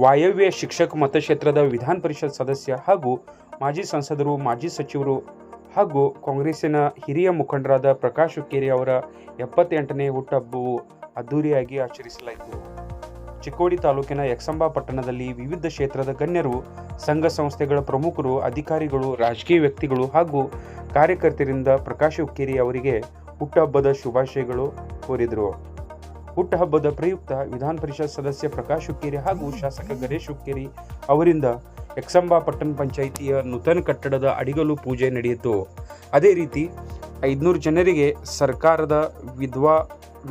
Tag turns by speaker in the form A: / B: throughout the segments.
A: ವಾಯವ್ಯ ಶಿಕ್ಷಕ ಮತಕ್ಷೇತ್ರದ ವಿಧಾನ ಪರಿಷತ್ ಸದಸ್ಯ ಹಾಗೂ ಮಾಜಿ ಸಂಸದರು, ಮಾಜಿ ಸಚಿವರು ಹಾಗೂ ಕಾಂಗ್ರೆಸ್ಸಿನ ಹಿರಿಯ ಮುಖಂಡರಾದ ಪ್ರಕಾಶ್ ಹುಕ್ಕೇರಿ ಅವರ 78ನೇ ಹುಟ್ಟುಹಬ್ಬವು ಅದ್ದೂರಿಯಾಗಿ ಆಚರಿಸಲಾಯಿತು. ಚಿಕ್ಕೋಡಿ ತಾಲೂಕಿನ ಯಕ್ಷಂಬ ಪಟ್ಟಣದಲ್ಲಿ ವಿವಿಧ ಕ್ಷೇತ್ರದ ಗಣ್ಯರು, ಸಂಘ ಸಂಸ್ಥೆಗಳ ಪ್ರಮುಖರು, ಅಧಿಕಾರಿಗಳು, ರಾಜಕೀಯ ವ್ಯಕ್ತಿಗಳು ಹಾಗೂ ಕಾರ್ಯಕರ್ತರಿಂದ ಪ್ರಕಾಶ್ ಹುಕ್ಕೇರಿ ಅವರಿಗೆ ಹುಟ್ಟುಹಬ್ಬದ ಶುಭಾಶಯಗಳು ಕೋರಿದರು. ಹುಟ್ಟುಹಬ್ಬದ ಪ್ರಯುಕ್ತ ವಿಧಾನ ಪರಿಷತ್ ಸದಸ್ಯ ಪ್ರಕಾಶ್ ಹುಕ್ಕೇರಿ ಹಾಗೂ ಶಾಸಕ ಗಣೇಶ್ ಹುಕ್ಕೇರಿ ಅವರಿಂದ ಯಕ್ಷಂಬ ಪಟ್ಟಣ ಪಂಚಾಯಿತಿಯ ನೂತನ ಕಟ್ಟಡದ ಅಡಿಗಲು ಪೂಜೆ ನಡೆಯಿತು. ಅದೇ ರೀತಿ 500 ಜನರಿಗೆ ಸರ್ಕಾರದ ವಿಧವಾ,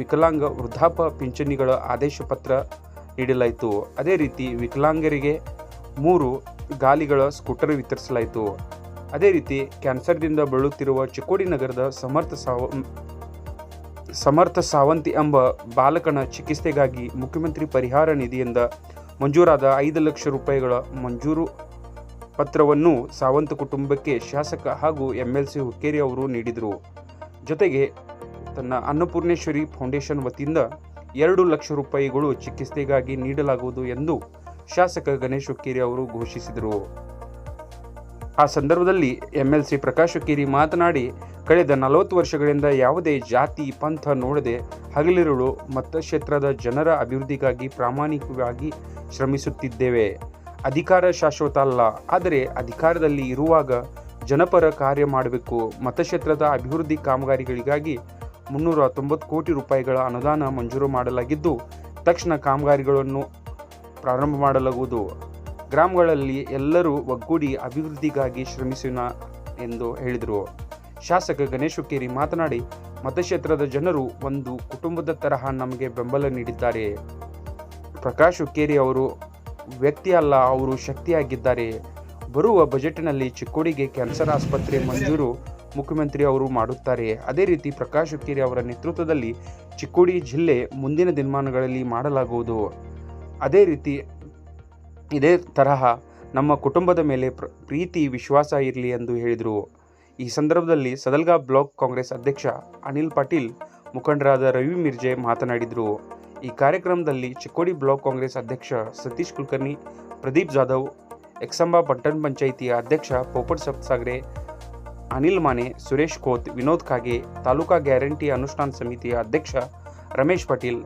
A: ವಿಕಲಾಂಗ, ವೃದ್ಧಾಪ್ಯ ಪಿಂಚಣಿಗಳ ಆದೇಶ ಪತ್ರ ನೀಡಲಾಯಿತು. ಅದೇ ರೀತಿ ವಿಕಲಾಂಗರಿಗೆ 3 ಗಾಲಿಗಳ ಸ್ಕೂಟರ್ ವಿತರಿಸಲಾಯಿತು. ಅದೇ ರೀತಿ ಕ್ಯಾನ್ಸರ್ದಿಂದ ಬಳಲುತ್ತಿರುವ ಚಿಕ್ಕೋಡಿ ನಗರದ ಸಮರ್ಥ ಸಾವಂತಿ ಎಂಬ ಬಾಲಕನ ಚಿಕಿತ್ಸೆಗಾಗಿ ಮುಖ್ಯಮಂತ್ರಿ ಪರಿಹಾರ ನಿಧಿಯಿಂದ ಮಂಜೂರಾದ 5 ಲಕ್ಷ ರೂಪಾಯಿಗಳ ಮಂಜೂರು ಪತ್ರವನ್ನು ಸಾವಂತ ಕುಟುಂಬಕ್ಕೆ ಶಾಸಕ ಹಾಗೂ MLC ಹುಕ್ಕೇರಿ ಅವರು ನೀಡಿದರು. ಜೊತೆಗೆ ತನ್ನ ಅನ್ನಪೂರ್ಣೇಶ್ವರಿ ಫೌಂಡೇಶನ್ ವತಿಯಿಂದ 2 ಲಕ್ಷ ರೂಪಾಯಿಗಳು ಚಿಕಿತ್ಸೆಗಾಗಿ ನೀಡಲಾಗುವುದು ಎಂದು ಶಾಸಕ ಗಣೇಶ್ ಹುಕ್ಕೇರಿ ಅವರು ಘೋಷಿಸಿದರು. ಆ ಸಂದರ್ಭದಲ್ಲಿ MLC ಪ್ರಕಾಶ್ ಹುಕ್ಕೇರಿ ಮಾತನಾಡಿ, ಕಳೆದ 40 ವರ್ಷಗಳಿಂದ ಯಾವುದೇ ಜಾತಿ ಪಂಥ ನೋಡದೆ ಹಗಲಿರುಳು ಮತಕ್ಷೇತ್ರದ ಜನರ ಅಭಿವೃದ್ಧಿಗಾಗಿ ಪ್ರಾಮಾಣಿಕವಾಗಿ ಶ್ರಮಿಸುತ್ತಿದ್ದೇವೆ. ಅಧಿಕಾರ ಶಾಶ್ವತ ಅಲ್ಲ, ಆದರೆ ಅಧಿಕಾರದಲ್ಲಿ ಇರುವಾಗ ಜನಪರ ಕಾರ್ಯ ಮಾಡಬೇಕು. ಮತಕ್ಷೇತ್ರದ ಅಭಿವೃದ್ಧಿ ಕಾಮಗಾರಿಗಳಿಗಾಗಿ 319 ಕೋಟಿ ರೂಪಾಯಿಗಳ ಅನುದಾನ ಮಂಜೂರು ಮಾಡಲಾಗಿದ್ದು, ತಕ್ಷಣ ಕಾಮಗಾರಿಗಳನ್ನು ಪ್ರಾರಂಭ ಮಾಡಲಾಗುವುದು. ಗ್ರಾಮಗಳಲ್ಲಿ ಎಲ್ಲರೂ ಒಗ್ಗೂಡಿ ಅಭಿವೃದ್ಧಿಗಾಗಿ ಶ್ರಮಿಸೋಣ ಎಂದು ಹೇಳಿದರು. ಶಾಸಕ ಗಣೇಶ್ ಹುಕ್ಕೇರಿ ಮಾತನಾಡಿ, ಮತಕ್ಷೇತ್ರದ ಜನರು ಒಂದು ಕುಟುಂಬದ ತರಹ ನಮಗೆ ಬೆಂಬಲ ನೀಡಿದ್ದಾರೆ. ಪ್ರಕಾಶ್ ಹುಕ್ಕೇರಿ ಅವರು ವ್ಯಕ್ತಿ ಅಲ್ಲ, ಅವರು ಶಕ್ತಿಯಾಗಿದ್ದಾರೆ. ಬರುವ ಬಜೆಟ್ನಲ್ಲಿ ಚಿಕ್ಕೋಡಿಗೆ ಕ್ಯಾನ್ಸರ್ ಆಸ್ಪತ್ರೆ ಮಂಜೂರು ಮುಖ್ಯಮಂತ್ರಿ ಅವರು ಮಾಡುತ್ತಾರೆ. ಅದೇ ರೀತಿ ಪ್ರಕಾಶ್ ಹುಕ್ಕೇರಿ ಅವರ ನೇತೃತ್ವದಲ್ಲಿ ಚಿಕ್ಕೋಡಿ ಜಿಲ್ಲೆ ಮುಂದಿನ ದಿನಮಾನಗಳಲ್ಲಿ ಮಾಡಲಾಗುವುದು. ಅದೇ ರೀತಿ ಇದೇ ತರಹ ನಮ್ಮ ಕುಟುಂಬದ ಮೇಲೆ ಪ್ರೀತಿ, ವಿಶ್ವಾಸ ಇರಲಿ ಎಂದು ಹೇಳಿದರು. ಈ ಸಂದರ್ಭದಲ್ಲಿ ಸದಲ್ಗಾ ಬ್ಲಾಕ್ ಕಾಂಗ್ರೆಸ್ ಅಧ್ಯಕ್ಷ ಅನಿಲ್ ಪಾಟೀಲ್, ಮುಖಂಡರಾದ ರವಿ ಮಿರ್ಜೆ ಮಾತನಾಡಿದರು. ಈ ಕಾರ್ಯಕ್ರಮದಲ್ಲಿ ಚಿಕ್ಕೋಡಿ ಬ್ಲಾಕ್ ಕಾಂಗ್ರೆಸ್ ಅಧ್ಯಕ್ಷ ಸತೀಶ್ ಕುಲಕರ್ಣಿ, ಪ್ರದೀಪ್ ಜಾಧವ್, ಯಕ್ಷಂಬ ಪಟ್ಟಣ ಪಂಚಾಯಿತಿಯ ಅಧ್ಯಕ್ಷ ಪೋಪಟ್ ಸಪ್ಸಾಗ್ರೆ, ಅನಿಲ್ ಮಾನೆ, ಸುರೇಶ್ ಕೋತ್, ವಿನೋದ್ ಕಾಗೆ, ತಾಲೂಕಾ ಗ್ಯಾರಂಟಿ ಅನುಷ್ಠಾನ ಸಮಿತಿಯ ಅಧ್ಯಕ್ಷ ರಮೇಶ್ ಪಾಟೀಲ್,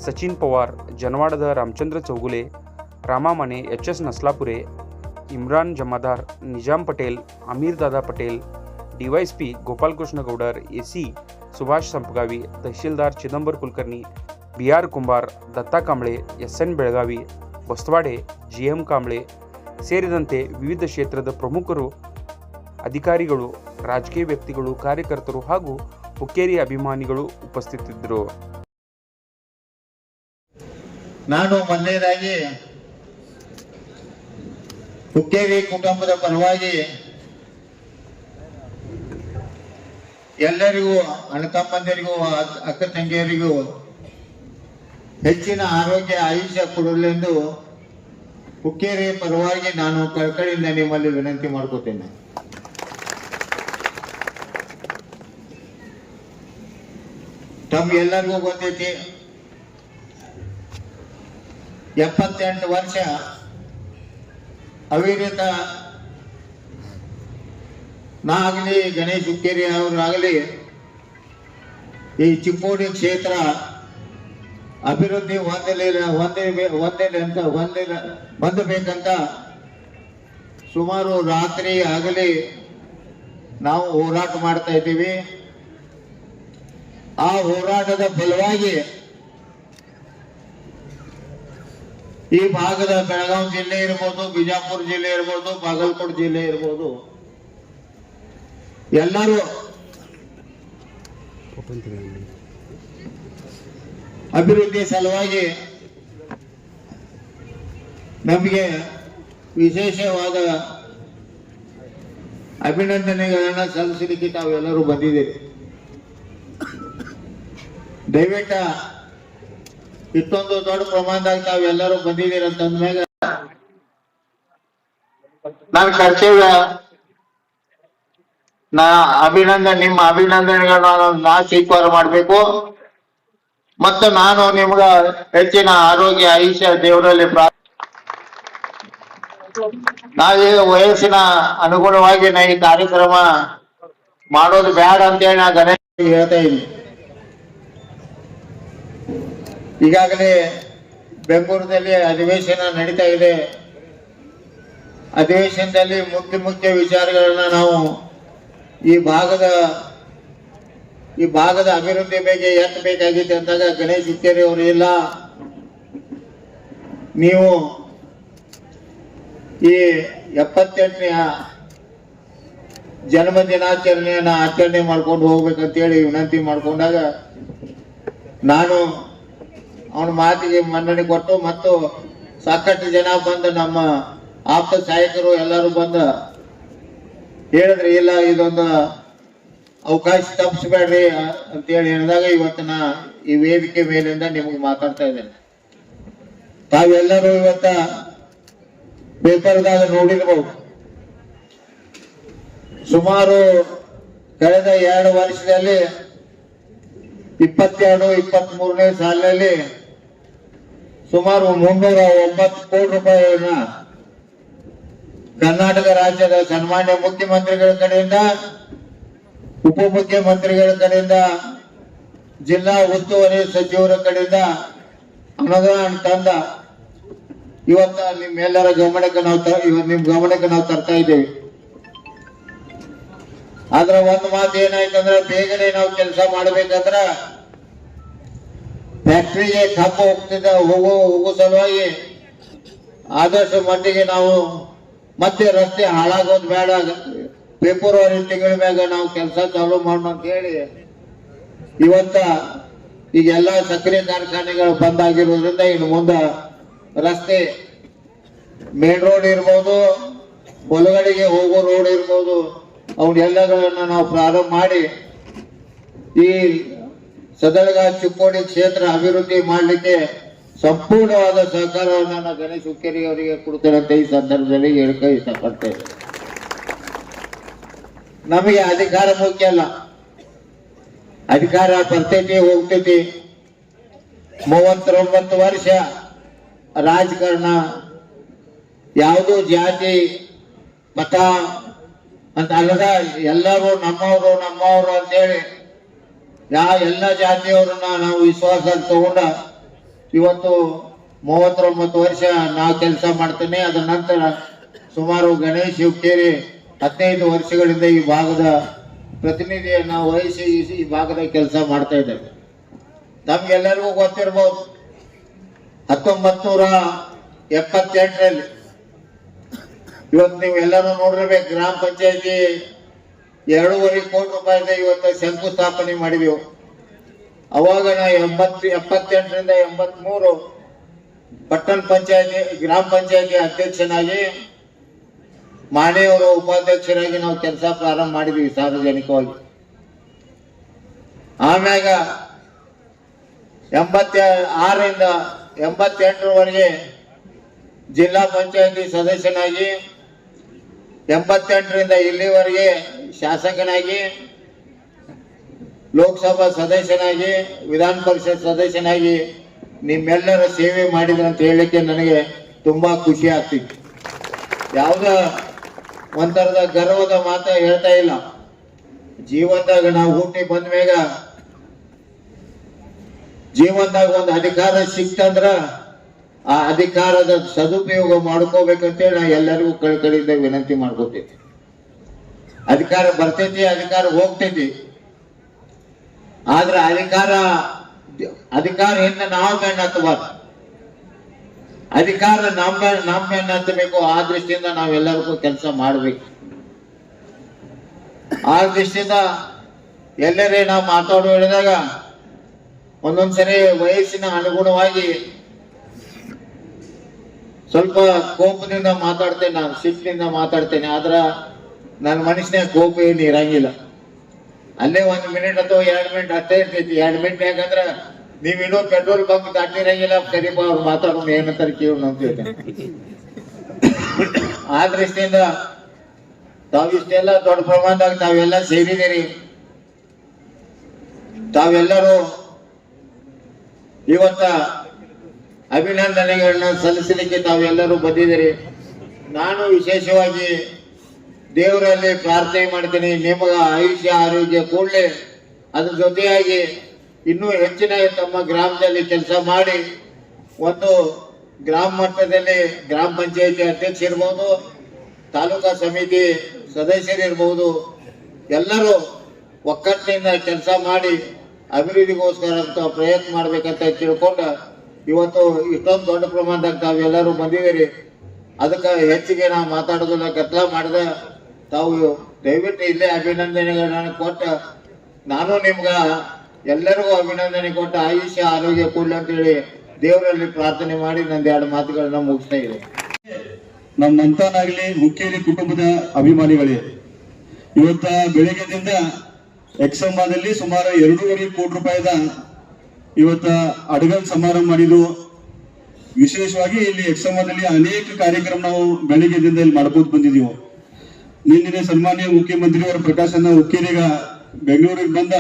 A: ಸಚಿನ್ ಪವಾರ್, ಜನವಾಡದ ರಾಮಚಂದ್ರ ಚೌಗುಲೆ, ರಾಮಾಮನೆ, HS ನಸ್ಲಾಪುರೆ, ಇಮ್ರಾನ್ ಜಮಾದಾರ್, ನಿಜಾಮ್ ಪಟೇಲ್, ಅಮೀರ್ ದಾದಾ Patel, DYSP Gopalakrishna Goudar, AC Subhash Sampagavi, tahsildar Chidambar Kulkarni, BR Kumbar, Datta Kamble, SN Belagavi, ಬಸ್ತವಾಡೆ, GM Kamble ಸೇರಿದಂತೆ ವಿವಿಧ ಕ್ಷೇತ್ರದ ಪ್ರಮುಖರು, ಅಧಿಕಾರಿಗಳು, ರಾಜಕೀಯ ವ್ಯಕ್ತಿಗಳು, ಕಾರ್ಯಕರ್ತರು ಹಾಗೂ ಹುಕ್ಕೇರಿ ಅಭಿಮಾನಿಗಳು ಉಪಸ್ಥಿತರಿದ್ದರು.
B: ನಾನು ಮೊದಲನೇದಾಗಿ ಹುಕ್ಕೇರಿ ಕುಟುಂಬದ ಪರವಾಗಿ ಎಲ್ಲರಿಗೂ, ಅಣ್ಣತಮ್ಮಂದಿರಿಗೂ, ಅಕ್ಕ ತಂಗಿಯರಿಗೂ ಹೆಚ್ಚಿನ ಆರೋಗ್ಯ, ಆಯುಷ್ಯ ಕೊಡಲೆಂದು ಹುಕ್ಕೇರಿ ಪರವಾಗಿ ನಾನು ಕಳಕಳಿಯಿಂದ ನಿಮ್ಮಲ್ಲಿ ವಿನಂತಿ ಮಾಡ್ಕೋತೇನೆ. ತಮ್ಗೆಲ್ಲರಿಗೂ ಗೊತ್ತೈತಿ, 78 ವರ್ಷ ಅವಿರತ ನಾ ಆಗಲಿ, ಗಣೇಶ್ ಹುಕ್ಕೇರಿ ಅವರಾಗಲಿ ಈ ಚಿಕ್ಕೋಡಿ ಕ್ಷೇತ್ರ ಅಭಿವೃದ್ಧಿ ಹೊಂದಬೇಕಂತ ಸುಮಾರು ರಾತ್ರಿ ಆಗಲಿ ನಾವು ಹೋರಾಟ ಮಾಡ್ತಾ ಇದ್ದೀವಿ. ಆ ಹೋರಾಟದ ಫಲವಾಗಿ ಈ ಭಾಗದ ಬೆಳಗಾವಿ ಜಿಲ್ಲೆ ಇರ್ಬೋದು, ಬಿಜಾಪುರ ಜಿಲ್ಲೆ ಇರ್ಬೋದು, ಬಾಗಲಕೋಟೆ ಜಿಲ್ಲೆ ಇರ್ಬೋದು, ಎಲ್ಲರೂ ಅಭಿವೃದ್ಧಿ ಸಲುವಾಗಿ ನಮಗೆ ವಿಶೇಷವಾದ ಅಭಿನಂದನೆಗಳನ್ನ ಸಲ್ಲಿಸಲಿಕ್ಕೆ ತಾವೆಲ್ಲರೂ ಬಂದಿದ್ದೀರಿ. ದಯವಿಟ್ಟು ಇಷ್ಟೊಂದು ದೊಡ್ಡ ಪ್ರಮಾಣದಾಗ ತಾವೆಲ್ಲರೂ ಬಂದಿದ್ದೀರಿ ಅಂತಂದ್ಮ್ಯಾಗ ನನ್ನ ಕರ್ತವ್ಯ, ನಿಮ್ಮ ಅಭಿನಂದನೆಗಳನ್ನ ನಾ ಸ್ವೀಕಾರ ಮಾಡಬೇಕು. ಮತ್ತು ನಾನು ನಿಮ್ಗ ಹೆಚ್ಚಿನ ಆರೋಗ್ಯ, ಆಯುಷ್ಯ ದೇವರಲ್ಲಿ ನಾವೀಗ ವಯಸ್ಸಿನ ಅನುಗುಣವಾಗಿ ನಾ ಈ ಕಾರ್ಯಕ್ರಮ ಮಾಡೋದು ಬೇಡ ಅಂತೇಳಿ ನಾ ಗಣೇಶ ಹೇಳ್ತಾ ಇದ್ದೀನಿ. ಈಗಾಗಲೇ ಬೆಂಗಳೂರಿನಲ್ಲಿ ಅಧಿವೇಶನ ನಡೀತಾ ಇದೆ. ಅಧಿವೇಶನದಲ್ಲಿ ಮುಖ್ಯ ವಿಚಾರಗಳನ್ನ ನಾವು ಈ ಭಾಗದ ಅಭಿವೃದ್ಧಿ ಬಗ್ಗೆ ಎತ್ತಬೇಕಾಗಿತ್ತು ಅಂದಾಗ ಗಣೇಶ್ ಹುಕ್ಕೇರಿ ಅವರು ಇಲ್ಲ, ನೀವು ಈ 78ನೇ ಜನ್ಮ ದಿನಾಚರಣೆಯನ್ನ ಆಚರಣೆ ಮಾಡ್ಕೊಂಡು ಹೋಗ್ಬೇಕಂತೇಳಿ ವಿನಂತಿ ಮಾಡ್ಕೊಂಡಾಗ ನಾನು ಅವನ ಮಾತಿಗೆ ಮನ್ನಣೆ ಕೊಟ್ಟು ಮತ್ತು ಸಾಕಷ್ಟು ಜನ ಬಂದು ನಮ್ಮ ಆಪ್ತ ಸಹಾಯಕರು ಎಲ್ಲರೂ ಬಂದು ಹೇಳಿದ್ರಿ, ಇಲ್ಲ ಇದೊಂದು ಅವಕಾಶ ತಪ್ಪಿಸ್ಬೇಡ್ರಿ ಅಂತೇಳಿ ಹೇಳಿದಾಗ ಇವತ್ತಿನ ಈ ವೇದಿಕೆ ಮೇಲಿಂದ ನಿಮಗೆ ಮಾತಾಡ್ತಾ ಇದ್ದೇನೆ. ತಾವೆಲ್ಲರೂ ಇವತ್ತ ಪೇಪರ್ದಾಗ ನೋಡಿರ್ಬೋದು, ಸುಮಾರು ಕಳೆದ 2 ವರ್ಷದಲ್ಲಿ 22-23ನೇ ಸಾಲಿನಲ್ಲಿ ಸುಮಾರು 309 ಕೋಟಿ ರೂಪಾಯಿಯನ್ನ ಕರ್ನಾಟಕ ರಾಜ್ಯದ ಸನ್ಮಾನ್ಯ ಮುಖ್ಯಮಂತ್ರಿಗಳ ಕಡೆಯಿಂದ, ಉಪಮುಖ್ಯಮಂತ್ರಿಗಳ ಕಡೆಯಿಂದ, ಜಿಲ್ಲಾ ಉಸ್ತುವಾರಿ ಸಚಿವರ ಕಡೆಯಿಂದ ಅನುದಾನ ತಂದ ಇವತ್ತ ನಿಮ್ಮೆಲ್ಲರ ಗಮನಕ್ಕೆ ನಾವು ತರ್ತಾ ಇದ್ದೇವೆ. ಆದ್ರೆ ಒಂದು ಮಾತು ಏನಾಯ್ತಂದ್ರೆ, ಬೇಗನೆ ನಾವು ಕೆಲಸ ಮಾಡ್ಬೇಕಂದ್ರ ಫ್ಯಾಕ್ಟ್ರಿಗೆ ಕಬ್ಬು ಹೋಗೋ ಸಲುವಾಗಿ ಆದಷ್ಟು ಮಟ್ಟಿಗೆ ನಾವು ಮತ್ತೆ ರಸ್ತೆ ಹಾಳಾಗೋದು ಬೇಡ, ಫೆಬ್ರವರಿ ತಿಂಗಳ ಮ್ಯಾಗ ನಾವು ಕೆಲಸ ಚಾಲೂ ಮಾಡೋಣ ಅಂತ ಹೇಳಿ ಇವತ್ತ ಈಗೆಲ್ಲ ಸಕ್ಕರೆ ಕಾರ್ಖಾನೆಗಳು ಬಂದಾಗಿರೋದ್ರಿಂದ ಇನ್ನು ಮುಂದೆ ರಸ್ತೆ ಮೇನ್ ರೋಡ್ ಇರ್ಬೋದು, ಹೊಲಗಳಿಗೆ ಹೋಗೋ ರೋಡ್ ಇರ್ಬೋದು, ಅವನ್ನೆಲ್ಲಗಳನ್ನ ನಾವು ಪ್ರಾರಂಭ ಮಾಡಿ ಈ ಸದಳಗ ಚಿಕ್ಕೋಡಿ ಕ್ಷೇತ್ರ ಅಭಿವೃದ್ಧಿ ಮಾಡಲಿಕ್ಕೆ ಸಂಪೂರ್ಣವಾದ ಸಹಕಾರವನ್ನು ನಾನು ಗಣೇಶ್ ಹುಕ್ಕೇರಿ ಅವರಿಗೆ ಕೊಡ್ತೇನೆ ಅಂತ ಈ ಸಂದರ್ಭದಲ್ಲಿ ಹೇಳ್ಕ ಇಷ್ಟಪಡ್ತೇನೆ. ನಮಗೆ ಅಧಿಕಾರ ಮುಖ್ಯ ಅಲ್ಲ, ಅಧಿಕಾರ ಬರ್ತೈತಿ ಹೋಗ್ತೈತಿ. 39 ವರ್ಷ ರಾಜಕಾರಣ, ಯಾವುದೋ ಜಾತಿ ಮತ ಅಂತ ಅಲ್ಲದ ಎಲ್ಲರೂ ನಮ್ಮವರು ಅಂತೇಳಿ ಎಲ್ಲ ಜಾತಿಯವರನ್ನ ನಾವು ವಿಶ್ವಾಸ ತಗೊಂಡ ಇವತ್ತು 39 ವರ್ಷ ನಾವು ಕೆಲಸ ಮಾಡ್ತೇನೆ. ಅದರ ನಂತರ ಸುಮಾರು ಗಣೇಶ್ ಹುಕ್ಕೇರಿ 15 ವರ್ಷಗಳಿಂದ ಈ ಭಾಗದ ಪ್ರತಿನಿಧಿಯನ್ನ ವಹಿಸಿ ಈ ಭಾಗದ ಕೆಲಸ ಮಾಡ್ತಾ ಇದ್ದೇವೆ. ತಮ್ಗೆಲ್ಲರಿಗೂ ಗೊತ್ತಿರಬಹುದು, 1978ರಲ್ಲಿ ಇವತ್ತು ನೀವು ಎಲ್ಲರೂ ನೋಡಿರ್ಬೇಕು, ಗ್ರಾಮ ಪಂಚಾಯತಿ 2.5 ಕೋಟಿ ರೂಪಾಯಿದ ಇವತ್ತು ಶಂಕುಸ್ಥಾಪನೆ ಮಾಡಿದೆವು. ಅವಾಗ ನಾ 78ರಿಂದ 83 ಪಟ್ಟಣ ಪಂಚಾಯತಿ ಗ್ರಾಮ ಪಂಚಾಯತಿ ಅಧ್ಯಕ್ಷನಾಗಿ, ಮಾಣಿಯವರು ಉಪಾಧ್ಯಕ್ಷರಾಗಿ ನಾವು ಕೆಲಸ ಪ್ರಾರಂಭ ಮಾಡಿದ್ವಿ ಸಾರ್ವಜನಿಕವಾಗಿ. ಆಮ್ಯಾಗ 86ರಿಂದ 88ರವರೆಗೆ ಜಿಲ್ಲಾ ಪಂಚಾಯತಿ ಸದಸ್ಯನಾಗಿ, 88ರಿಂದ ಇಲ್ಲಿವರೆಗೆ ಶಾಸಕನಾಗಿ, ಲೋಕಸಭಾ ಸದಸ್ಯನಾಗಿ, ವಿಧಾನ ಪರಿಷತ್ ಸದಸ್ಯನಾಗಿ ನಿಮ್ಮೆಲ್ಲರ ಸೇವೆ ಮಾಡಿದ್ರೆ ಅಂತ ಹೇಳಲಿಕ್ಕೆ ನನಗೆ ತುಂಬಾ ಖುಷಿ ಆಗ್ತಿತ್ತು. ಯಾವುದ ಒಂಥರದ ಗರ್ವದ ಮಾತ ಹೇಳ್ತಾ ಇಲ್ಲ. ಜೀವನದಾಗ ನಾವು ಹುಟ್ಟಿ ಬಂದ ಮ್ಯಾಗ ಜೀವನದಾಗ ಒಂದು ಅಧಿಕಾರ ಸಿಕ್ತಂದ್ರ ಆ ಅಧಿಕಾರದ ಸದುಪಯೋಗ ಮಾಡ್ಕೋಬೇಕಂತೇಳಿ ನಾ ಎಲ್ಲರಿಗೂ ಕಳಿಕಳಿಯಿಂದ ವಿನಂತಿ ಮಾಡ್ಕೋತೈತಿ. ಅಧಿಕಾರ ಬರ್ತೈತಿ, ಅಧಿಕಾರ ಹೋಗ್ತೈತಿ, ಆದ್ರೆ ಅಧಿಕಾರ ಹಿಂದೆ ನಾವು ಬೆನ್ನ ಹತ್ತಬಾರ್ದು, ಅಧಿಕಾರ ನಮ್ಮ ಬೆನ್ನ ಹತ್ತಬೇಕು. ಆ ದೃಷ್ಟಿಯಿಂದ ನಾವೆಲ್ಲರಿಗೂ ಕೆಲಸ ಮಾಡ್ಬೇಕು. ಆ ದೃಷ್ಟಿಯಿಂದ ಎಲ್ಲರೇ ನಾವು ಮಾತಾಡೋ ಹೇಳಿದಾಗ ಒಂದೊಂದ್ಸರಿ ವಯಸ್ಸಿನ ಅನುಗುಣವಾಗಿ ಸ್ವಲ್ಪ ಕೋಪದಿಂದ ಮಾತಾಡ್ತೇನೆ, ನಾನು ಸಿಟ್ಟಿನಿಂದ ಮಾತಾಡ್ತೇನೆ. ಆದ್ರ ನನ್ನ ಮನುಷ್ಯನ ಕೋಪ ಏನು ಇರಂಗಿಲ್ಲ. ಅಲ್ಲೇ 1 ಮಿನಿಟ್ ಅಥವಾ 2 ಮಿನಿಟ್ ಅಷ್ಟೇ ಇರ್ತೈತಿ. 2 ಮಿನಿಟ್ ಯಾಕಂದ್ರ ನೀವ್ ಇನ್ನೂ ಪೆಟ್ರೋಲ್ ಬಂಕ್ ದಾಟಿರಂಗಿಲ್ಲ, ಸರಿಪ ಅವ್ರು ಮಾತಾಡೋದು ಏನಂತಾರೆ ಕೇಳೋಣ ಅಂತ ಹೇಳ್ತೇನೆ. ಆ ದೃಷ್ಟಿಯಿಂದ ತಾವಿಷ್ಟೆಲ್ಲ ದೊಡ್ಡ ಪ್ರಮಾಣದಾಗ ತಾವೆಲ್ಲ ಸೇರಿದ್ದೀರಿ. ತಾವೆಲ್ಲರೂ ಇವತ್ತ ಅಭಿನಂದನೆಗಳನ್ನ ಸಲ್ಲಿಸಲಿಕ್ಕೆ ತಾವೆಲ್ಲರೂ ಬಂದಿದ್ದೀರಿ. ನಾನು ವಿಶೇಷವಾಗಿ ದೇವರಲ್ಲಿ ಪ್ರಾರ್ಥನೆ ಮಾಡ್ತೀನಿ, ನಿಮಗೆ ಆಯುಷ್ಯ ಆರೋಗ್ಯ ಕೂಡಲೇ. ಅದ್ರ ಜೊತೆಯಾಗಿ ಇನ್ನೂ ಹೆಚ್ಚಿನ ತಮ್ಮ ಗ್ರಾಮದಲ್ಲಿ ಕೆಲಸ ಮಾಡಿ ಒಂದು ಗ್ರಾಮ ಮಟ್ಟದಲ್ಲಿ ಗ್ರಾಮ ಪಂಚಾಯತಿ ಅಧ್ಯಕ್ಷ ಇರ್ಬೋದು, ತಾಲೂಕಾ ಸಮಿತಿ ಸದಸ್ಯರಿರ್ಬೋದು, ಎಲ್ಲರೂ ಒಕ್ಕಟ್ಟಿನಿಂದ ಕೆಲಸ ಮಾಡಿ ಅಭಿವೃದ್ಧಿಗೋಸ್ಕರ ಪ್ರಯತ್ನ ಮಾಡ್ಬೇಕಂತ ತಿಳ್ಕೊಂಡು ಇವತ್ತು ಇಷ್ಟೊಂದು ದೊಡ್ಡ ಪ್ರಮಾಣದಾಗ ತಾವೆಲ್ಲರೂ ಬಂದಿದ್ದೀರಿ. ಅದಕ್ಕೆ ಹೆಚ್ಚಿಗೆ ನಾವು ಮಾತಾಡೋದಿಲ್ಲ, ಕತ್ಲ ಮಾಡಿದ ತಾವು ದಯವಿಟ್ಟು ಇಲ್ಲೇ ಅಭಿನಂದನೆಗಳನ್ನ ಕೊಟ್ಟ ನಾನು ನಿಮ್ಗೆ ಎಲ್ಲರಿಗೂ ಅಭಿನಂದನೆ ಕೊಟ್ಟ ಆಯುಷ್ಯ ಆರೋಗ್ಯ ಕೊಡ್ಲಿ ಅಂತೇಳಿ ದೇವರಲ್ಲಿ ಪ್ರಾರ್ಥನೆ ಮಾಡಿ ನಂದು ಎರಡು ಮಾತುಗಳನ್ನ ಮುಗಿಸ್ತಾ ಇದೆ.
C: ನಮ್ಮ ಮಂತಾನಾಗ್ಲಿ ಹುಕ್ಕೇರಿ ಕುಟುಂಬದ ಅಭಿಮಾನಿಗಳೇ, ಇವತ್ತ ಬೆಳಿಗ್ಗೆದಿಂದ ಎಕ್ಸಂಬಾದಲ್ಲಿ ಸುಮಾರು 2.5 ಕೋಟಿ ರೂಪಾಯಿದ ಇವತ್ತ ಅಡಗಲ್ ಸಮಾರಂಭ ಮಾಡಿದ್ದು. ವಿಶೇಷವಾಗಿ ಇಲ್ಲಿ ಎಕ್ಸಂಬಾದಲ್ಲಿ ಅನೇಕ ಕಾರ್ಯಕ್ರಮ ನಾವು ಬೆಳಿಗ್ಗೆದಿಂದ ಇಲ್ಲಿ ಮಾಡ್ಬೋದು ಬಂದಿದ್ದೀವಿ. ನಿನ್ನೆ ಸನ್ಮಾನ್ಯ ಮುಖ್ಯಮಂತ್ರಿಯವರ ಪ್ರಕಾಶನ ಹುಕ್ಕೇರಿಗ ಬೆಂಗಳೂರಿಗೆ ಬಂದ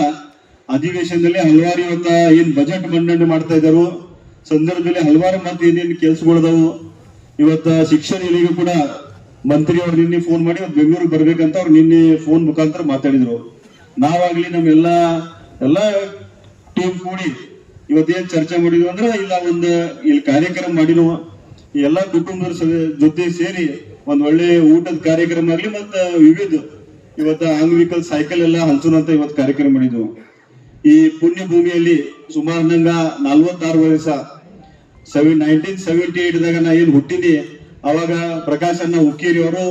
C: ಅಧಿವೇಶನದಲ್ಲಿ ಹಲವಾರು ಇವತ್ತ ಏನ್ ಬಜೆಟ್ ಮಂಡನೆ ಮಾಡ್ತಾ ಇದ್ದಾರೋ ಸಂದರ್ಭದಲ್ಲಿ ಹಲವಾರು ಮತ್ತೆ ಏನೇನು ಕೆಲಸಗಳದಾವು. ಇವತ್ತ ಶಿಕ್ಷಣ ಇಲಾಖೆ ಕೂಡ ಮಂತ್ರಿ ಅವ್ರು ನಿನ್ನೆ ಫೋನ್ ಮಾಡಿ ಇವತ್ತು ಬೆಂಗಳೂರಿಗೆ ಬರ್ಬೇಕಂತ ಅವ್ರು ನಿನ್ನೆ ಫೋನ್ ಮುಖಾಂತರ ಮಾತಾಡಿದ್ರು. ನಾವಾಗ್ಲಿ ಎಲ್ಲ ಟೀಮ್ ಕೂಡಿ ಇವತ್ತೇನ್ ಚರ್ಚೆ ಮಾಡಿದ್ವಿ ಅಂದ್ರೆ ಇಲ್ಲ ಇಲ್ಲಿ ಕಾರ್ಯಕ್ರಮ ಮಾಡಿದ್ವು, ಎಲ್ಲ ಕುಟುಂಬದ ಜೊತೆ ಸೇರಿ ಒಂದ್ ಒಳ್ಳೆ ಊಟದ ಕಾರ್ಯಕ್ರಮ ಆಗ್ಲಿ ಮತ್ತ ವಿವಿಧ ಇವತ್ತ ಅಂಗವಿಕಲ್ ಸೈಕಲ್ ಎಲ್ಲ ಹಂಚೋಣ ಅಂತ ಇವತ್ತು ಕಾರ್ಯಕ್ರಮ ಮಾಡಿದ್ವು. ಈ ಪುಣ್ಯ ಭೂಮಿಯಲ್ಲಿ ಸುಮಾರು ನಂಗ 46 ವರ್ಷ 1978ದಾಗ ನಾ ಏನ್ ಹುಟ್ಟಿನಿ, ಅವಾಗ ಪ್ರಕಾಶ್ ಅಣ್ಣ ಹುಕ್ಕೇರಿ ಅವರು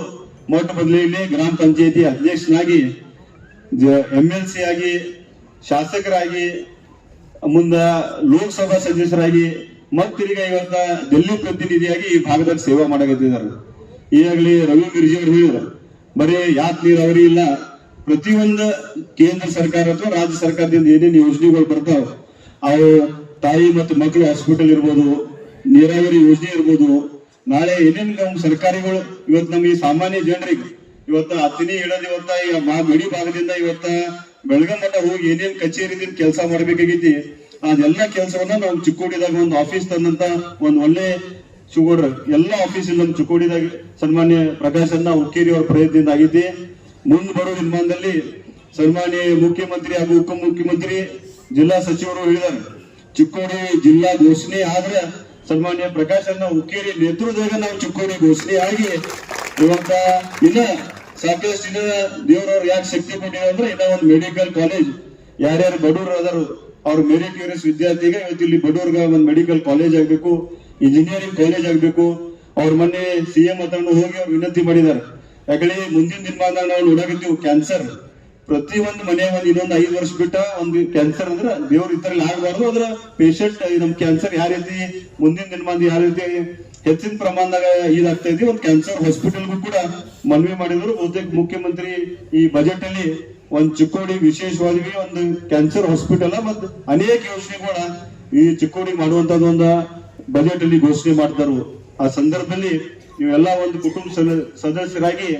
C: ಮೊಟ್ಟ ಮೊದಲೇ ಗ್ರಾಮ ಪಂಚಾಯತಿ ಅಧ್ಯಕ್ಷನಾಗಿ MLC ಆಗಿ ಶಾಸಕರಾಗಿ ಮುಂದ ಲೋಕಸಭಾ ಸದಸ್ಯರಾಗಿ ಮತ್ತಿಗ ಇವತ್ತ ಡೆಲ್ಲಿ ಪ್ರತಿನಿಧಿಯಾಗಿ ಈ ಭಾಗದಲ್ಲಿ ಸೇವಾ ಮಾಡಕತ್ತಿದ್ದಾರೆ. ಈಗಾಗಲೇ ರವಿ ಮಿರ್ಜಿ ಅವರು ಹೇಳಿದ್ರು, ಬರೀ ಯಾತ್ ನೀರಾವರಿ ಇಲ್ಲ, ಪ್ರತಿಯೊಂದು ಕೇಂದ್ರ ಸರ್ಕಾರ ಅಥವಾ ರಾಜ್ಯ ಸರ್ಕಾರದಿಂದ ಏನೇನು ಯೋಜನೆಗಳು ಬರ್ತಾವ ಅವು ತಾಯಿ ಮತ್ತು ಮಕ್ಕಳು ಹಾಸ್ಪಿಟಲ್ ಇರ್ಬೋದು, ನೀರಾವರಿ ಯೋಜನೆ ಇರ್ಬೋದು, ನಾಳೆ ಏನೇನು ನಮ್ಮ ಸರ್ಕಾರಿಗಳು ಇವತ್ತು ನಮಗೆ ಸಾಮಾನ್ಯ ಜನರಿಗೆ ಇವತ್ತ ಹತ್ತಿನಿ ಹೇಳೋದು ಇವತ್ತ ಈ ಗಡಿ ಭಾಗದಿಂದ ಇವತ್ತ ಬೆಳಗಾಂ ಮಟ್ಟ ಹೋಗಿ ಏನೇನ್ ಕಚೇರಿದಿಂದ ಕೆಲಸ ಮಾಡ್ಬೇಕಾಗೈತಿ ಅದೆಲ್ಲ ಕೆಲಸವನ್ನ ನಾವು ಚಿಕ್ಕೋಡಿದಾಗ ಒಂದು ಆಫೀಸ್ ತಂದಂತ ಒಂದ್ ಒಳ್ಳೆ ಸುಗೋಡ್ರ ಎಲ್ಲ ಆಫೀಸ್ ನಮ್ಮ ಚಿಕ್ಕೋಡಿದಾಗ ಸನ್ಮಾನ್ಯ ಪ್ರಕಾಶ್ ಅಣ್ಣ ಹುಕ್ಕೇರಿ ಅವರ ಪ್ರಯತ್ನದಿಂದ ಆಗೈತಿ. ಮುಂದೆ ಬರೋ ದಿನಮಾನದಲ್ಲಿ ಸನ್ಮಾನ್ಯ ಮುಖ್ಯಮಂತ್ರಿ ಹಾಗೂ ಉಪಮುಖ್ಯಮಂತ್ರಿ ಜಿಲ್ಲಾ ಸಚಿವರು ಹೇಳಿದ್ದಾರೆ, ಚಿಕ್ಕೋಡಿ ಜಿಲ್ಲಾ ಘೋಷಣೆ ಆದ್ರೆ ಸನ್ಮಾನ್ಯ ಪ್ರಕಾಶ್ ಅಣ್ಣ ಹುಕ್ಕೇರಿ ನೇತೃತ್ವದಾಗ ನಾವು ಚಿಕ್ಕೋಡಿ ಘೋಷಣೆ ಆಗಿ ಇವತ್ತ ಇನ್ನ ಸಾಕಷ್ಟು ಇನ್ನ ದೇವರವ್ರು ಯಾಕೆ ಶಕ್ತಿ ಕೊಟ್ಟಿದೆ ಅಂದ್ರೆ ಇನ್ನ ಒಂದು ಮೆಡಿಕಲ್ ಕಾಲೇಜ್ ಯಾರ್ಯಾರು ಬಡವರು ಅದಾರು ಅವ್ರ ಮೆರಿಟೋರಿಯಸ್ ವಿದ್ಯಾರ್ಥಿಗೆ ಇವತ್ತು ಇಲ್ಲಿ ಬಡವ್ರಿಗೆ ಒಂದು ಮೆಡಿಕಲ್ ಕಾಲೇಜ್ ಆಗ್ಬೇಕು, ಇಂಜಿನಿಯರಿಂಗ್ ಕಾಲೇಜ್ ಆಗ್ಬೇಕು. ಅವ್ರ ಮೊನ್ನೆ CM ಹತ್ರ ಹೋಗಿ ಅವ್ರು ವಿನಂತಿ ಮಾಡಿದ್ದಾರೆ. ಯಾಕಂದ್ರೆ ಮುಂದಿನ ದಿನಮಾನ ನಾವು ನೋಡಕತ್ತೀವಿ ಕ್ಯಾನ್ಸರ್ ಪ್ರತಿ ಒಂದು ಮನೆ ಇನ್ನೊಂದು 5 ವರ್ಷ ಬಿಟ್ಟ ಒಂದು ಕ್ಯಾನ್ಸರ್ ಅಂದ್ರೆ ದೇವ್ರ ಇತರಲ್ಲಿ ಆಗಬಾರ್ದು. ಅದ್ರ ಪೇಷಂಟ್ ನಮ್ ಕ್ಯಾನ್ಸರ್ ಯಾವ ರೀತಿ ಮುಂದಿನ ದಿನಮಾನ ಯಾವ ರೀತಿ ಹೆಚ್ಚಿನ ಪ್ರಮಾಣದಾಗ ಇದಾಗ್ತಾ ಇದೆ, ಒಂದು ಕ್ಯಾನ್ಸರ್ ಹಾಸ್ಪಿಟಲ್ಗೂ ಕೂಡ ಮನವಿ ಮಾಡಿದ್ರು. ಬಹುತೇಕ ಮುಖ್ಯಮಂತ್ರಿ ಈ ಬಜೆಟ್ ಅಲ್ಲಿ ಒಂದು ಚಿಕ್ಕೋಡಿ ವಿಶೇಷವಾಗಿ ಒಂದು ಕ್ಯಾನ್ಸರ್ ಹಾಸ್ಪಿಟಲ್ ಮತ್ತು ಅನೇಕ ಯೋಜನೆಗಳ ಈ ಚಿಕ್ಕೋಡಿ ಮಾಡುವಂತದ್ದು ಒಂದು ಬಜೆಟ್ ಅಲ್ಲಿ ಘೋಷಣೆ ಮಾಡ್ತಾರು. ಆ ಸಂದರ್ಭದಲ್ಲಿ ನೀವೆಲ್ಲ ಒಂದು ಕುಟುಂಬ ಸದಸ್ಯರಾಗಿ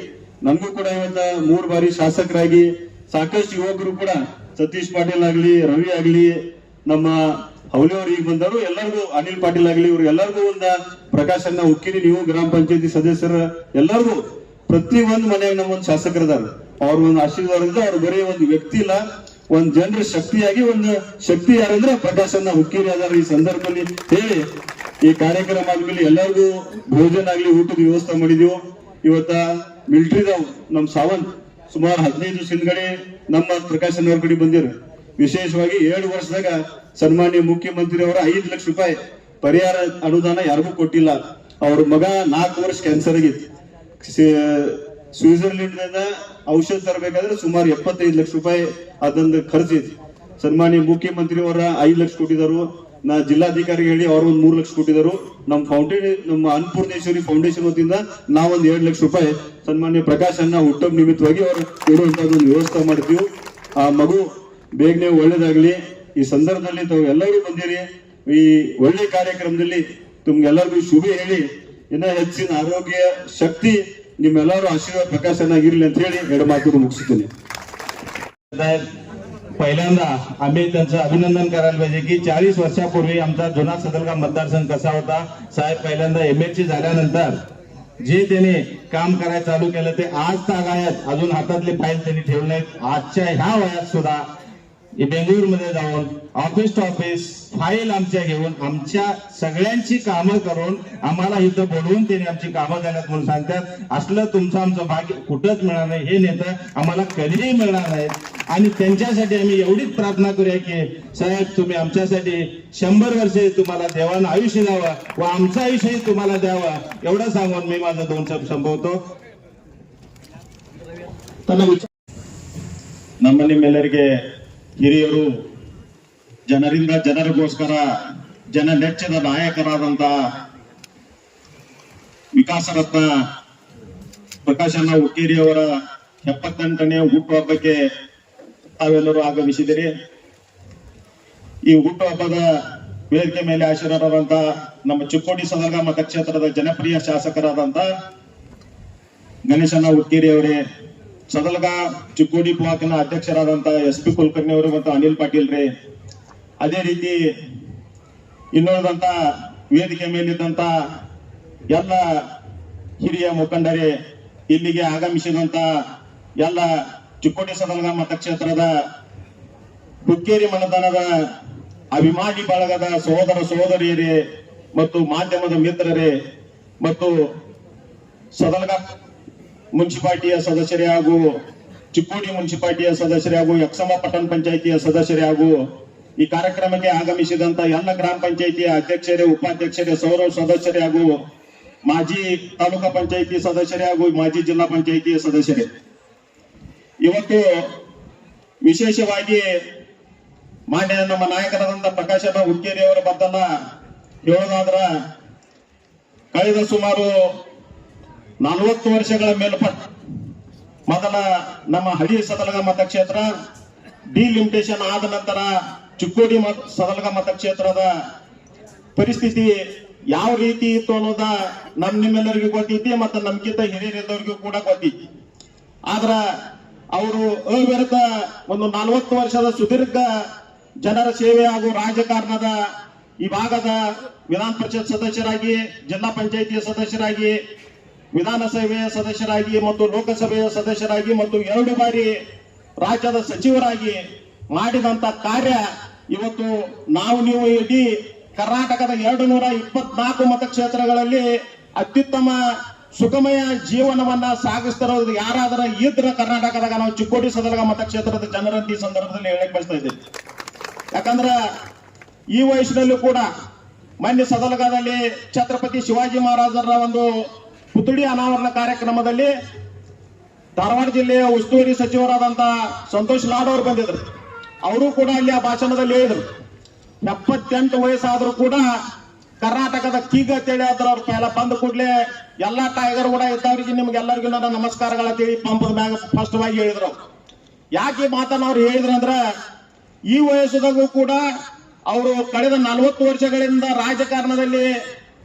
C: ನಮಗೂ ಕೂಡ ಇವತ್ತ 3 ಬಾರಿ ಶಾಸಕರಾಗಿ ಸಾಕಷ್ಟು ಯುವಕರು ಕೂಡ ಸತೀಶ್ ಪಾಟೀಲ್ ಆಗ್ಲಿ, ರವಿ ಆಗ್ಲಿ, ನಮ್ಮ ಹೌಲಿ ಅವ್ರು ಈಗ ಬಂದರು, ಎಲ್ಲರಿಗೂ ಅನಿಲ್ ಪಾಟೀಲ್ ಆಗ್ಲಿ, ಇವ್ರು ಎಲ್ಲರಿಗೂ ಒಂದ ಪ್ರಕಾಶ್ ಅಣ್ಣ ಹುಕ್ಕೇರಿ ನೀವು ಗ್ರಾಮ ಪಂಚಾಯತಿ ಸದಸ್ಯರ ಎಲ್ಲರಿಗೂ ಪ್ರತಿ ಒಂದು ಮನೆಯಾಗ ನಮ್ಮೊಂದು ಶಾಸಕರದಾರ. ಅವ್ರ ಒಂದು ಆಶೀರ್ವಾದದಿಂದ ಅವ್ರು ಬರೀ ಒಂದು ವ್ಯಕ್ತಿ ಇಲ್ಲ, ಒಂದ್ ಜನರ ಶಕ್ತಿಯಾಗಿ ಒಂದು ಶಕ್ತಿ ಯಾರಂದ್ರೆ ಪ್ರಕಾಶ್ ಅಣ್ಣ ಹುಕ್ಕೇರಿ ಅದಾರ. ಈ ಸಂದರ್ಭದಲ್ಲಿ ಹೇಳಿ ಈ ಕಾರ್ಯಕ್ರಮ ಆದ್ಮೇಲೆ ಎಲ್ಲರಿಗೂ ಭೋಜನ ಆಗ್ಲಿ ಊಟದ ವ್ಯವಸ್ಥೆ ಮಾಡಿದೀವಿ. ಇವತ್ತ ಮಿಲಿಟರಿದವ್ ನಮ್ ಸಾವಂತ್ ಸುಮಾರು 15 ದಿವಸ ಹಿಂದ್ಗಡೆ ನಮ್ಮ ಪ್ರಕಾಶ್ ಅಣ್ಣ ಅವ್ರ ಕಡೆ ಬಂದಿರು. ವಿಶೇಷವಾಗಿ 7 ವರ್ಷದಾಗ ಸನ್ಮಾನ್ಯ ಮುಖ್ಯಮಂತ್ರಿ ಅವರ 5 ಲಕ್ಷ ರೂಪಾಯಿ ಪರಿಹಾರ ಅನುದಾನ ಯಾರಿಗೂ ಕೊಟ್ಟಿಲ್ಲ. ಅವ್ರ ಮಗ 4 ವರ್ಷ ಕ್ಯಾನ್ಸರ್ ಆಗಿತ್ತು. ಸ್ವಿಟ್ಜರ್ಲೆಂಡ್ ಔಷಧ ತರಬೇಕಾದ್ರೆ ಸುಮಾರು 75 ಲಕ್ಷ ರೂಪಾಯಿ ಅದೊಂದು ಖರ್ಚಿತ್ತು. ಸನ್ಮಾನ್ಯ ಮುಖ್ಯಮಂತ್ರಿ ಅವರ 5 ಲಕ್ಷ ಕೊಟ್ಟಿದ್ದಾರೆ. ನಾ ಜಿಲ್ಲಾಧಿಕಾರಿ ಹೇಳಿ ಅವ್ರ ಒಂದು 3 ಲಕ್ಷ ಕೊಟ್ಟಿದ್ದಾರೆ. ನಮ್ಮ ಅನ್ನಪೂರ್ಣೇಶ್ವರಿ ಫೌಂಡೇಶನ್ ವತಿಯಿಂದ ನಾವೊಂದು 2 ಲಕ್ಷ ರೂಪಾಯಿ ಸನ್ಮಾನ್ಯ ಪ್ರಕಾಶ್ ಅಣ್ಣ ಹುಟ್ಟುಹಬ್ಬ ನಿಮಿತ್ತವಾಗಿ ಅವ್ರು ಕೊಡುವಂತದ್ದು ಒಂದು ವ್ಯವಸ್ಥೆ ಮಾಡ್ತೀವಿ. ಆ ಮಗು ಬೇಗನೆ ಒಳ್ಳೇದಾಗ್ಲಿ. ಈ ಸಂದರ್ಭದಲ್ಲಿ ತಾವು ಎಲ್ಲರೂ ಬಂದಿರಿ. ಈ ಒಳ್ಳೆ ಕಾರ್ಯಕ್ರಮದಲ್ಲಿ ತಮ್ಗೆಲ್ಲರಿಗೂ ಶುಭ ಹೇಳಿ ಇನ್ನ ಹೆಚ್ಚಿನ ಆರೋಗ್ಯ ಶಕ್ತಿ निम्मेल्लारू आशीर्वाद प्रकाश अण्णागिरली ಅಂತ ಹೇಳಿ ಎರಡು ಮಾತು ಮುಗಿಸುತ್ತೇನೆ.
D: पहिल्यांदा आम्ही त्यांचं अभिनंदन करायला पाहिजे की 40 वर्षापूर्वी आमचा जुना सदलगा मतदारसंघ कसा होता. साहेब पहिल्यांदा MLC झाल्यानंतर जे त्याने काम करायला चालू केलं ते आज तागायत अजून हातातले फाईल त्यांनी ठेवले नाहीत. आजच्या ह्या वयात सुद्धा बेंगळुरूमध्ये जाऊन ऑफिस टू ऑफिस फाईल आमच्या घेऊन आमच्या सगळ्यांची कामं करून आम्हाला इथं बोलवून त्यांनी आमची कामं झाल्यात म्हणून सांगतात. असलं तुमचं आमचं भाग्य कुठंच मिळणार नाही. हे नेतं आम्हाला कधीही मिळणार नाहीत आणि त्यांच्यासाठी आम्ही एवढीच प्रार्थना करूया की साहेब तुम्ही आमच्यासाठी 100 वर्षे तुम्हाला देवानं आयुष्य द्यावं व आमचं आयुष्यही तुम्हाला द्यावं एवढं सांगून मी माझं 2 शब्द संपवतो.
C: ನಮ್ಮ ನಿಮ್ಮೆಲ್ಲರಿಗೆ ಹಿರಿಯರು ಜನರಿಂದ ಜನರಿಗೋಸ್ಕರ ಜನ ನೆಚ್ಚಿದ ನಾಯಕರಾದಂತ ವಿಕಾಸ ರತ್ನ ಪ್ರಕಾಶಣ್ಣ ಹುಕ್ಕೇರಿ ಅವರ 78ನೇ ಹುಟ್ಟುಹಬ್ಬಕ್ಕೆ ತಾವೆಲ್ಲರೂ ಆಗಮಿಸಿದಿರಿ. ಈ ಹುಟ್ಟುಹಬ್ಬದ ವೇದಿಕೆ ಮೇಲೆ ಆಶೀರ್ವಾದರಾದಂತ ನಮ್ಮ ಚಿಕ್ಕೋಡಿ ಸದಲಗ ಮತಕ್ಷೇತ್ರದ ಜನಪ್ರಿಯ ಶಾಸಕರಾದಂತ ಗಣೇಶಣ್ಣ ಹುಕ್ಕೇರಿ ಅವರೇ, ಸದಲಗ ಚಿಕ್ಕೋಡಿ ಬ್ಲಾಕ್ನ ಅಧ್ಯಕ್ಷರಾದಂತ SP ಕುಲಕರ್ಣಿ ಅವರು ಮತ್ತು ಅನಿಲ್ ಪಾಟೀಲ್ ರೇ, ಅದೇ ರೀತಿ ಇನ್ನುಳಿದಂತ ವೇದಿಕೆ ಮೇಲಿದ್ದಂತ ಎಲ್ಲ ಹಿರಿಯ ಮುಖಂಡರೇ, ಇಲ್ಲಿಗೆ ಆಗಮಿಸಿದಂತ ಎಲ್ಲ ಚಿಕ್ಕೋಡಿ ಸದಲಗ ಮತಕ್ಷೇತ್ರದ ಹುಕ್ಕೇರಿ ಮನದಾನದ ಅಭಿಮಾನಿ ಬಳಗದ ಸಹೋದರ ಸಹೋದರಿಯರೇ ಮತ್ತು ಮಾಧ್ಯಮದ ಮಿತ್ರರೇ ಮತ್ತು ಸದಲಗ ಮುನ್ಸಿಪಾಲಿಟಿಯ ಸದಸ್ಯರೇ ಹಾಗೂ ಚಿಕ್ಕೋಡಿ ಮುನ್ಸಿಪಾಲಿಟಿಯ ಸದಸ್ಯರೇ ಹಾಗೂ ಯಕ್ಷಮ ಪಟ್ಟಣ ಪಂಚಾಯಿತಿಯ ಸದಸ್ಯರೇ ಹಾಗೂ ಈ ಕಾರ್ಯಕ್ರಮಕ್ಕೆ ಆಗಮಿಸಿದಂತ ಎಲ್ಲ ಗ್ರಾಮ ಪಂಚಾಯಿತಿಯ ಅಧ್ಯಕ್ಷರೇ, ಉಪಾಧ್ಯಕ್ಷರೇ, ಸೌರವ ಸದಸ್ಯರೇ ಹಾಗೂ ಮಾಜಿ ತಾಲೂಕಾ ಪಂಚಾಯಿತಿ ಸದಸ್ಯರೇ ಹಾಗೂ ಮಾಜಿ ಜಿಲ್ಲಾ ಪಂಚಾಯಿತಿಯ ಸದಸ್ಯರೇ, ಇವತ್ತು ವಿಶೇಷವಾಗಿ ಮಾನ್ಯ ನಮ್ಮ ನಾಯಕರಾದಂತ ಪ್ರಕಾಶಣ್ಣ ಹುಕ್ಕೇರಿ ಅವರ ಬದ್ದಲ್ಲ ಹೇಳೋದಾದ್ರ ಕಳೆದ ಸುಮಾರು 40 ವರ್ಷಗಳ ಮೇಲ್ಪಟ್ಟು ಮೊದಲ ನಮ್ಮ ಹಳಿ ಸದಲಗ ಮತಕ್ಷೇತ್ರ ಡಿಲಿಮಿಟೇಷನ್ ಆದ ನಂತರ ಚಿಕ್ಕೋಡಿ ಸದಲಗ ಮತಕ್ಷೇತ್ರದ ಪರಿಸ್ಥಿತಿ ಯಾವ ರೀತಿ ಇತ್ತು ಅನ್ನೋದ ನಿಮ್ಮೆಲ್ಲರಿಗೂ ಗೊತ್ತೈತಿ ಮತ್ತು ನಮ್ಗಿಂತ ಹಿರಿಯರಿದ್ದವರಿಗೂ ಕೂಡ ಗೊತ್ತೈತಿ. ಆದ್ರ ಅವರು ಅವಿರತ ಒಂದು 40 ವರ್ಷದ ಸುದೀರ್ಘ ಜನರ ಸೇವೆ ಹಾಗೂ ರಾಜಕಾರಣದ ಈ ಭಾಗದ ವಿಧಾನ ಪರಿಷತ್ ಸದಸ್ಯರಾಗಿ, ಜಿಲ್ಲಾ ಪಂಚಾಯಿತಿಯ ಸದಸ್ಯರಾಗಿ, ವಿಧಾನಸಭೆಯ ಸದಸ್ಯರಾಗಿ ಮತ್ತು ಲೋಕಸಭೆಯ ಸದಸ್ಯರಾಗಿ ಮತ್ತು 2 ಬಾರಿ ರಾಜ್ಯದ ಸಚಿವರಾಗಿ ಮಾಡಿದಂತ ಕಾರ್ಯ ಇವತ್ತು ನೀವು ಇಡೀ ಕರ್ನಾಟಕದ 224 ಮತಕ್ಷೇತ್ರಗಳಲ್ಲಿ ಅತ್ಯುತ್ತಮ ಸುಗಮಯ ಜೀವನವನ್ನ ಸಾಗಿಸ್ತಿರೋದು ಯಾರಾದರೂ ಇದ್ರ ಕರ್ನಾಟಕದಾಗ ನಾವು ಚಿಕ್ಕೋಡಿ ಸದಲಗ ಮತಕ್ಷೇತ್ರದ ಜನರಂತ ಈ ಸಂದರ್ಭದಲ್ಲಿ ಹೇಳಕ್ ಬಯಸ್ತಾ ಇದ್ದೇವೆ. ಯಾಕಂದ್ರೆ ಈ ವಯಸ್ಸಿನಲ್ಲೂ ಕೂಡ ಮೊನ್ನೆ ಸದಲಗದಲ್ಲಿ ಛತ್ರಪತಿ ಶಿವಾಜಿ ಮಹಾರಾಜರ ಒಂದು ಪುತ್ಥಳಿ ಅನಾವರಣ ಕಾರ್ಯಕ್ರಮದಲ್ಲಿ ಧಾರವಾಡ ಜಿಲ್ಲೆಯ ಉಸ್ತುವಾರಿ ಸಚಿವರಾದಂತ ಸಂತೋಷ್ ಲಾಡ್ ಅವರು ಬಂದಿದ್ರು. ಅವರು ಕೂಡ ಅಲ್ಲಿ ಆ ಭಾಷಣದಲ್ಲಿ ಹೇಳಿದ್ರು 78 ವಯಸ್ಸಾದ್ರೂ ಕೂಡ ಕರ್ನಾಟಕದ ಕೀಗ ಅಂತೇಳಿ ಆದ್ರ ಅವ್ರ ಪೈಲ ಬಂದ ಕೂಡಲೇ ಎಲ್ಲಾ ಟೈಗರ್ ಕೂಡ ಇದ್ದವ್ರಿಗೆ ನಿಮ್ಗೆಲ್ಲರಿಗೂ ನನ್ನ ನಮಸ್ಕಾರಗಳ ತಿಳಿ ಪಂಪದ ಮ್ಯಾಗ ಸ್ಪಷ್ಟವಾಗಿ ಹೇಳಿದ್ರು. ಯಾಕೆ ಮಾತನ್ನ ಅವ್ರು ಹೇಳಿದ್ರು ಅಂದ್ರ ಈ ವಯಸ್ಸದಾಗೂ ಕೂಡ ಅವರು ಕಳೆದ 40 ವರ್ಷಗಳಿಂದ ರಾಜಕಾರಣದಲ್ಲಿ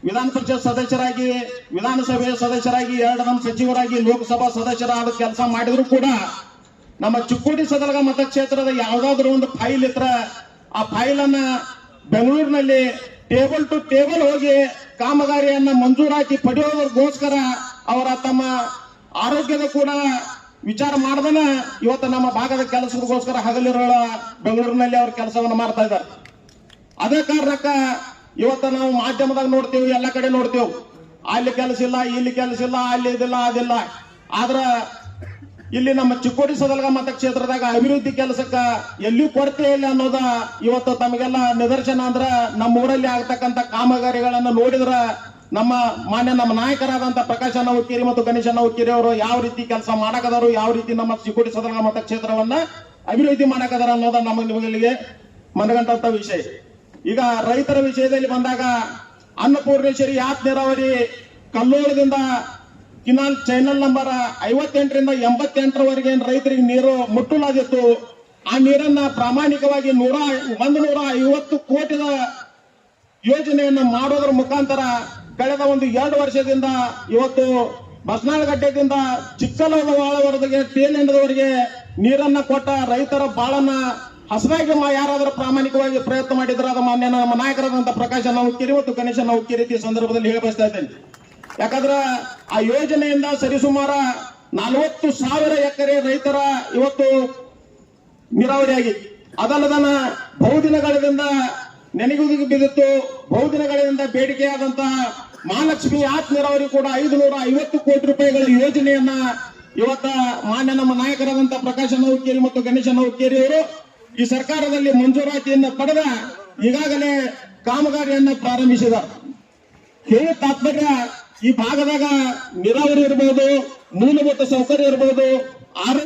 C: ವಿಧಾನ ಪರಿಷತ್ ಸದಸ್ಯರಾಗಿ, ವಿಧಾನಸಭೆಯ ಸದಸ್ಯರಾಗಿ, 2 ಸಚಿವರಾಗಿ, ಲೋಕಸಭಾ ಸದಸ್ಯರಾದ ಕೆಲಸ ಮಾಡಿದ್ರು ಕೂಡ ನಮ್ಮ ಚಿಕ್ಕೋಡಿ ಸದಲಗ ಮತಕ್ಷೇತ್ರದ ಯಾವ್ದಾದ್ರು ಒಂದು ಫೈಲ್ ಇತ್ರ ಆ ಫೈಲ್ ಅನ್ನ ಬೆಂಗಳೂರಿನಲ್ಲಿ ಟೇಬಲ್ ಟು ಟೇಬಲ್ ಹೋಗಿ ಕಾಮಗಾರಿಯನ್ನ ಮಂಜೂರಾತಿ ಪಡೆಯೋದಕ್ಕೋಸ್ಕರ ಅವರ ತಮ್ಮ ಆರೋಗ್ಯದ ಕೂಡ ವಿಚಾರ ಮಾಡದನ ಇವತ್ತು ನಮ್ಮ ಭಾಗದ ಕೆಲಸಕ್ಕೋಸ್ಕರ ಹಗಲಿರೋಳ ಬೆಂಗಳೂರಿನಲ್ಲಿ ಅವ್ರ ಕೆಲಸವನ್ನು ಮಾಡ್ತಾ ಇದ್ದಾರೆ. ಅದೇ ಕಾರಣಕ್ಕ ಇವತ್ತು ನಾವು ಮಾಧ್ಯಮದಾಗ ನೋಡ್ತೀವಿ, ಎಲ್ಲ ಕಡೆ ನೋಡ್ತೀವಿ, ಅಲ್ಲಿ ಕೆಲಸ ಇಲ್ಲ, ಇಲ್ಲಿ ಕೆಲಸ ಇಲ್ಲ, ಅಲ್ಲಿ ಇದಿಲ್ಲ, ಅದಿಲ್ಲ. ಆದ್ರ ಇಲ್ಲಿ ನಮ್ಮ ಚಿಕ್ಕೋಡಿ ಸದಲಗ ಮತಕ್ಷೇತ್ರದಾಗ ಅಭಿವೃದ್ಧಿ ಕೆಲಸಕ್ಕ ಎಲ್ಲಿಯೂ ಕೊರತೆ ಇಲ್ಲ ಅನ್ನೋದ ಇವತ್ತು ತಮಗೆಲ್ಲ ನಿದರ್ಶನ. ಅಂದ್ರ ನಮ್ಮ ಊರಲ್ಲಿ ಆಗ್ತಕ್ಕಂಥ ಕಾಮಗಾರಿಗಳನ್ನ ನೋಡಿದ್ರ ನಮ್ಮ ನಾಯಕರಾದಂತ ಪ್ರಕಾಶಣ್ಣ ಹುಕ್ಕೇರಿ ಮತ್ತು ಗಣೇಶಣ್ಣ ಹುಕ್ಕೇರಿ ಅವರು ಯಾವ ರೀತಿ ಕೆಲಸ ಮಾಡಕದಾರು, ಯಾವ ರೀತಿ ನಮ್ಮ ಚಿಕ್ಕೋಡಿ ಸದಲಗ ಮತಕ್ಷೇತ್ರವನ್ನ ಅಭಿವೃದ್ಧಿ ಮಾಡಕದಾರ ಅನ್ನೋದ ನಿಮಗೆ ಮನಗಂಡಂತ ವಿಷಯ. ಈಗ ರೈತರ ವಿಷಯದಲ್ಲಿ ಬಂದಾಗ ಅನ್ನಪೂರ್ಣೇಶ್ವರಿ ಯಾತ್ ನೀರಾವರಿ ಕಲ್ಲೋಳದಿಂದ ಕಿನಾಲ್ ಚಾನಲ್ ನಂಬರ್ 58ರಿಂದ 88ರವರೆಗೆ ರೈತರಿಗೆ ನೀರು ಮುಟ್ಟಲಾಗಿತ್ತು. ಆ ನೀರನ್ನ ಪ್ರಾಮಾಣಿಕವಾಗಿ 150 ಕೋಟಿ ಯೋಜನೆಯನ್ನ ಮಾಡೋದ್ರ ಮುಖಾಂತರ ಕಳೆದ ಒಂದು 2 ವರ್ಷದಿಂದ ಇವತ್ತು ಬಸ್ನಾಳಗಡ್ಡೆದಿಂದ ಚಿಕ್ಕಲವರೆಗೆ ಟೇಲೆಂಡದವರೆಗೆ ನೀರನ್ನ ಕೊಟ್ಟ ರೈತರ ಬಾಳನ್ನ ಹಸನಾಗಿ ಯಾರಾದರೂ ಪ್ರಾಮಾಣಿಕವಾಗಿ ಪ್ರಯತ್ನ ಮಾಡಿದ್ರೆ ಅದು ಮಾನ್ಯ ನಮ್ಮ ನಾಯಕರಾದಂತಹ ಪ್ರಕಾಶಣ್ಣ ಹುಕ್ಕೇರಿ ಮತ್ತು ಗಣೇಶಣ್ಣ ಹುಕ್ಕೇರಿ ಈ ಸಂದರ್ಭದಲ್ಲಿ ಹೇಳಬಯಸ್ತಾ ಇದ್ದೇನೆ.
E: ಯಾಕಂದ್ರೆ ಆ ಯೋಜನೆಯಿಂದ ಸರಿಸುಮಾರ 40,000 ಎಕರೆ ರೈತರ ಇವತ್ತು ನೀರಾವರಿಯಾಗಿ ಅದಲ್ಲದನ ಬಹುದಿನಗಳಿಂದ ನೆನೆಗುದಿಗೆ ಬಿದ್ದಿತ್ತು. ಬಹುದಿನಗಳಿಂದ ಬೇಡಿಕೆಯಾದಂತಹ ಮಹಾಲಕ್ಷ್ಮಿ ಆತ್ ನೀರಾವರಿ ಕೂಡ 550 ಕೋಟಿ ರೂಪಾಯಿಗಳ ಯೋಜನೆಯನ್ನ ಇವತ್ತ ಮಾನ್ಯ ನಮ್ಮ ನಾಯಕರಾದಂತ ಪ್ರಕಾಶ್ ಹುಕ್ಕೇರಿ ಮತ್ತು ಗಣೇಶ ಹುಕ್ಕೇರಿ ಅವರು ಈ ಸರ್ಕಾರದಲ್ಲಿ ಮಂಜೂರಾತಿಯನ್ನು ಪಡೆದ ಈಗಾಗಲೇ ಕಾಮಗಾರಿಯನ್ನ ಪ್ರಾರಂಭಿಸಿದ್ದಾರೆ. ಹೇಗೆ ತಾತ್ಪರ್ಯ, ಈ ಭಾಗದಾಗ ನೀರಾವರಿ ಇರಬಹುದು, ಮೂಲಭೂತ ಸೌಕರ್ಯ ಇರಬಹುದು, ಆರೋಗ್ಯ